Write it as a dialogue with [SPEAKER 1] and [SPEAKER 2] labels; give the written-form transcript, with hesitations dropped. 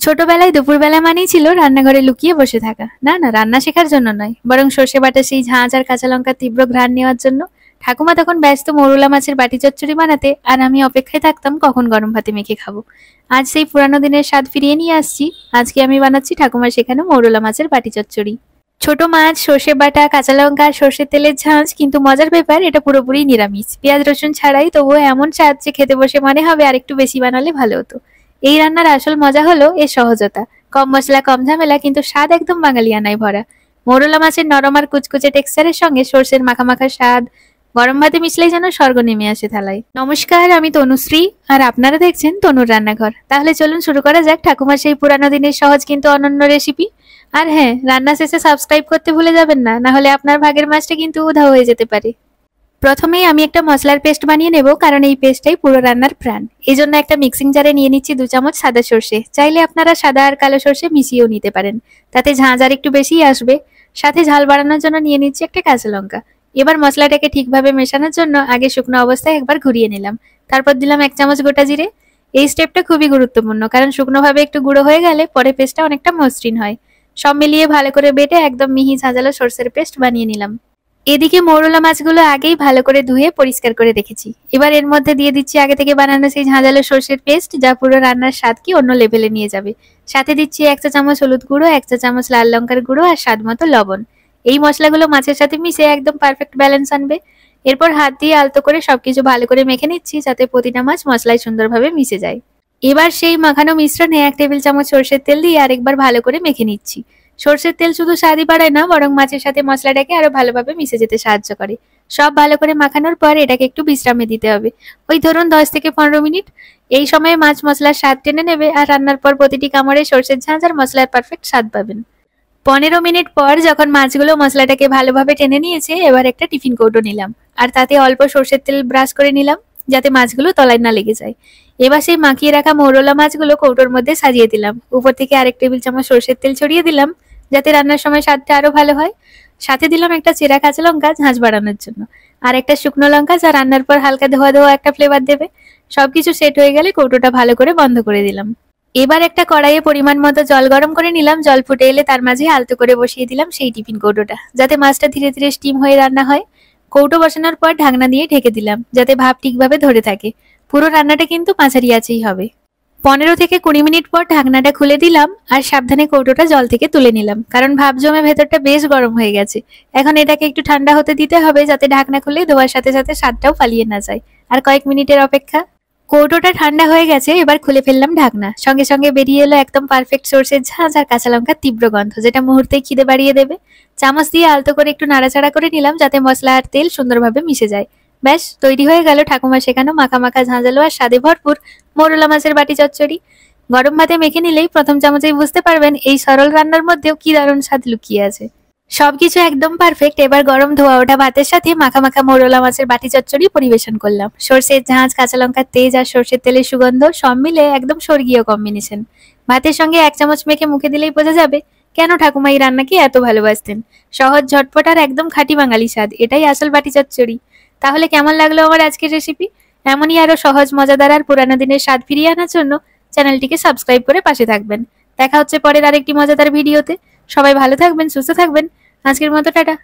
[SPEAKER 1] ছোটবেলায় দুপুরবেলা মানেই ছিল রান্নাঘরে লুকিয়ে বসে থাকা। না না, রান্না শেখার জন্য নয়, বরং সর্ষে বাটা সেই ঝাঁঝ আর কাঁচা লঙ্কার তীব্র ঘ্রাণ নেওয়ার জন্য। ঠাকুমা তখন ব্যস্ত মৌরলা মাছের বাটি চচ্চড়ি বানাতে, আর আমি অপেক্ষায় থাকতাম কখন গরম ভাতে মেখে খাবো। আজ সেই পুরানো দিনের স্বাদ ফিরিয়ে নিয়ে আসছি। আজকে আমি বানাচ্ছি ঠাকুমার শেখানো মৌরলা মাছের বাটি চচ্চড়ি। ছোট মাছ, সর্ষে বাটা, কাঁচা লঙ্কা আর সর্ষের তেলের ঝাঁঝ, কিন্তু মজার ব্যাপার এটা পুরোপুরি নিরামিষ, পেঁয়াজ রসুন ছাড়াই। তবুও এমন স্বাদ যে খেতে বসে মনে হবে আর একটু বেশি বানালে ভালো হতো। এই রান্নার আসল মজা হলো এর সহজতা। কম মশলা, কম ঝামেলা, কিন্তু স্বাদ একদম বাঙালিয়ানায় ভরা। মৌরলা মাছের নরম আর কুচকুচে টেক্সচারের সঙ্গে সর্ষের মাখা মাখা স্বাদ গরম ভাতে মিশলেই যেন স্বর্গ নেমে আসে থালায়। নমস্কার, আমি তনুশ্রী, আর আপনারা দেখছেন তনুর রান্নাঘর। তাহলে চলুন শুরু করা যাক ঠাকুমার সেই পুরানো দিনের সহজ কিন্তু অনন্য রেসিপি। আর হ্যাঁ, রান্না শেষে সাবস্ক্রাইব করতে ভুলে যাবেন না, না হলে আপনার ভাগের মাছটা কিন্তু উধাও হয়ে যেতে পারে। প্রথমেই আমি একটা মশলার পেস্ট বানিয়ে নেব, কারণ এই পেস্টটাই পুরো রান্নার প্রাণ। এই জন্য একটা মিক্সিং জারে নিয়ে নিচ্ছি 2 চামচ সাদা সর্ষে। চাইলে আপনারা সাদা আর কালো সর্ষে মিশিয়েও নিতে পারেন, তাতে ঝাঁঝ আর একটু বেশি আসবে। সাথে ঝাল বাড়ানোর জন্য নিয়ে নিচ্ছি একটা কাঁচা লঙ্কা। এবার মশলাটাকে ঠিকভাবে মেশানোর জন্য আগে শুকনো অবস্থায় একবার ঘুরিয়ে নিলাম, তারপর দিলাম 1 চামচ গোটা জিরে। এই স্টেপটা খুবই গুরুত্বপূর্ণ, কারণ শুকনোভাবে একটু গুঁড়ো হয়ে গেলে পরে পেস্টটা অনেকটা মসৃণ হয়। সব মিলিয়ে ভালো করে বেটে একদম মিহি ঝাঁঝালো সর্ষের পেস্ট বানিয়ে নিলাম। এদিকে মৌরলা মাছগুলো আগেই ভালো করে ধুয়ে পরিষ্কার করে রেখেছি। এবার এর মধ্যে দিয়ে দিচ্ছি আগে থেকে বানানো সেই ঝাঁঝালো সর্ষের পেস্ট, যা পুরো রান্নার স্বাদকে অন্য লেভেলে নিয়ে যাবে। সাথে দিচ্ছি 1 চা চামচ হলুদ গুঁড়ো, 1 চা চামচ লাল লঙ্কার গুঁড়ো আর স্বাদ মতো লবণ। এই মশলাগুলো মাছের সাথে মিশে একদম পারফেক্ট ব্যালেন্স আনবে। এরপর হাত দিয়ে আলতো করে সবকিছু ভালো করে মেখে নিচ্ছি, যাতে প্রতিটা মাছ মশলায় সুন্দরভাবে মিশে যায়। এবার সেই মাখানো মিশ্রণে 1 টেবিল চামচ সর্ষের তেল দিয়ে আরেকবার ভালো করে মেখে নিচ্ছি। সর্ষের তেল শুধু স্বাদই বাড়ায় না, বরং মাছের সাথে মশলাটাকে আরো ভালোভাবে মিশে যেতে সাহায্য করে। সব ভালো করে মাখানোর পর এটাকে একটু বিশ্রামে দিতে হবে, ওই ধরুন 10 থেকে 15 মিনিট। এই সময় মাছ মশলার স্বাদ টেনে নেবে, আর রান্নার পর প্রতিটি কামড়ে সর্ষের ঝাঁঝ আর মশলার পারফেক্ট স্বাদ পাবেন। 15 মিনিট পর যখন মাছগুলো মশলাটাকে ভালোভাবে টেনে নিয়েছে, এবার একটা টিফিন কৌটো নিলাম, আর তাতে অল্প সর্ষের তেল ব্রাশ করে নিলাম, যাতে মাছগুলো তলায় না লেগে যায়। এবার সেই মাখিয়ে রাখা মৌরলা মাছগুলো কৌটোর মধ্যে সাজিয়ে দিলাম। উপর থেকে আরেক টেবিল চামচ সর্ষের তেল ছড়িয়ে দিলাম, যাতে রান্নার সময় স্বাদটা আরো ভালো হয়। সাথে দিলাম একটা চেরা কাঁচা লঙ্কা ঝাঁঝ বাড়ানোর জন্য, আর একটা শুকনো লঙ্কা, যা রান্নার পর হালকা ধোয়া ধোয়া একটা ফ্লেভার দেবে। সবকিছু সেট হয়ে গেলে কৌটোটা ভালো করে বন্ধ করে দিলাম। এবার একটা কড়াইয়ে পরিমাণ মতো জল গরম করে নিলাম। জল ফুটে এলে তার মাঝে আলতো করে বসিয়ে দিলাম সেই টিফিন কৌটোটা, যাতে মাছটা ধীরে ধীরে স্টিম হয়ে রান্না হয়। কৌটো বসানোর পর ঢাকনা দিয়ে ঢেকে দিলাম, যাতে ভাপ ঠিকভাবে ধরে থাকে। পুরো রান্নাটা কিন্তু মাঝারি আঁচেই হবে। 15 থেকে 20 মিনিট পর ঢাকনাটা খুলে দিলাম, আর সাবধানে কৌটোটা জল থেকে তুলে নিলাম, কারণ ভাপ জমে ভেতরটা বেশ গরম হয়ে গেছে। এখন এটাকে একটু ঠান্ডা হতে দিতে হবে, যাতে ঢাকনা খুলে ধোয়ার সাথে সাথে স্বাদটাও পালিয়ে না যায়। আর কয়েক মিনিটের অপেক্ষা। কৌটোটা ঠান্ডা হয়ে গেছে, এবার খুলে ফেললাম ঢাকনা। সঙ্গে সঙ্গে বেরিয়ে এলো একদম পারফেক্ট সর্ষের ঝাঁঝ আর কাঁচা লঙ্কার তীব্র গন্ধ, যেটা মুহূর্তেই খিদে বাড়িয়ে দেবে। চামচ দিয়ে আলতো করে একটু নাড়াচাড়া করে নিলাম, যাতে মশলা আর তেল সুন্দরভাবে মিশে যায়। ব্যাস তৈরি হয়ে গেল ঠাকুমা শেখানো মাখা মাখা ঝাঁঝালো আর স্বাদে ভরপুর মৌরলা মাছের বাটি চচ্চড়ি। গরম ভাতে মেখে নিলেই প্রথম চামচেই বুঝতে পারবেন এই সরল রান্নার মধ্যেও কি দারুণ স্বাদ লুকিয়ে আছে। সবকিছু একদম পারফেক্ট। এবার গরম ধোয়া ওঠা ভাতের সাথে মাখা মাখা মৌরলা মাছের বাটি চচ্চড়ি পরিবেশন করলাম। সর্ষের ঝাঁঝ, কাঁচা লঙ্কার তেজ আর সর্ষের তেলের সুগন্ধ সব মিলে একদম স্বর্গীয় কম্বিনেশন। ভাতের সঙ্গে 1 চামচ মেখে মুখে দিলেই বোঝা যাবে কেন ঠাকুমা এই রান্নাকে এত ভালোবাসতেন। সহজ, ঝটপট আর একদম খাঁটি বাঙালি স্বাদ, এটাই আসল বাটি চচ্চড়ি। তাহলে কেমন লাগলো আমার আজকের রেসিপি? এমনই আরো সহজ, মজাদার আর পুরানো দিনের স্বাদ ফিরিয়ে আনার জন্য চ্যানেলটিকে সাবস্ক্রাইব করে পাশে থাকবেন। দেখা হচ্ছে পরের আরেকটি মজাদার ভিডিওতে। সবাই ভালো থাকবেন, সুস্থ থাকবেন। আজকের মতো টাটা।